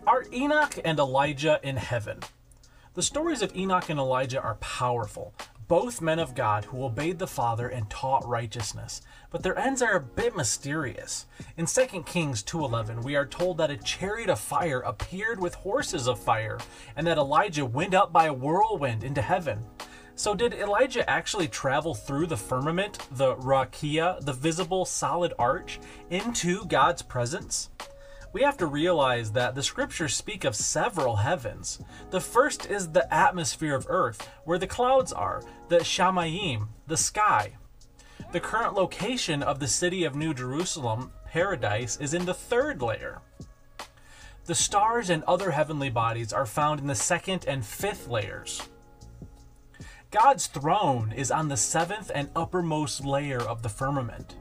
Are Enoch and Elijah in heaven? The stories of Enoch and Elijah are powerful, both men of God who obeyed the Father and taught righteousness, but their ends are a bit mysterious. In 2 Kings 2:11, we are told that a chariot of fire appeared with horses of fire, and that Elijah went up by a whirlwind into heaven. So did Elijah actually travel through the firmament, the rakia, the visible solid arch, into God's presence? We have to realize that the scriptures speak of several heavens. The first is the atmosphere of earth, where the clouds are, the shamayim, the sky. The current location of the city of New Jerusalem, paradise, is in the third layer. The stars and other heavenly bodies are found in the second and fifth layers. God's throne is on the seventh and uppermost layer of the firmament.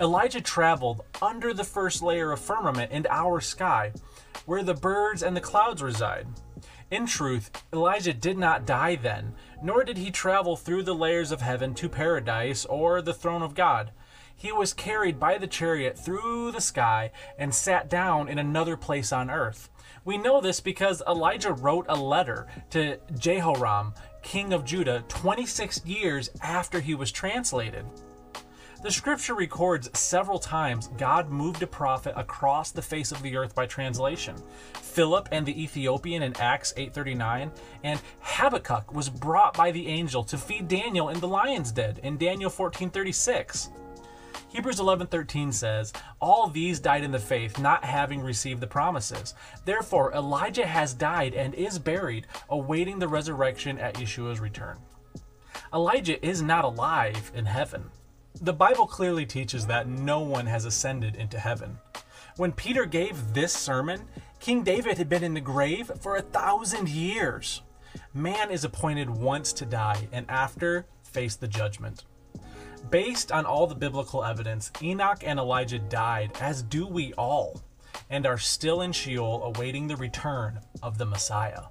Elijah traveled under the first layer of firmament in our sky, where the birds and the clouds reside. In truth, Elijah did not die then, nor did he travel through the layers of heaven to paradise or the throne of God. He was carried by the chariot through the sky and sat down in another place on earth. We know this because Elijah wrote a letter to Jehoram, king of Judah, 26 years after he was translated. The scripture records several times God moved a prophet across the face of the earth by translation. Philip and the Ethiopian in Acts 8:39, and Habakkuk was brought by the angel to feed Daniel in the lion's den in Daniel 14:36. Hebrews 11:13 says, "All these died in the faith, not having received the promises. Therefore Elijah has died and is buried, awaiting the resurrection at Yeshua's return." Elijah is not alive in heaven. The Bible clearly teaches that no one has ascended into heaven. When Peter gave this sermon, King David had been in the grave for 1,000 years. Man is appointed once to die and after face the judgment. Based on all the biblical evidence, Enoch and Elijah died, as do we all, and are still in sheol awaiting the return of the Messiah.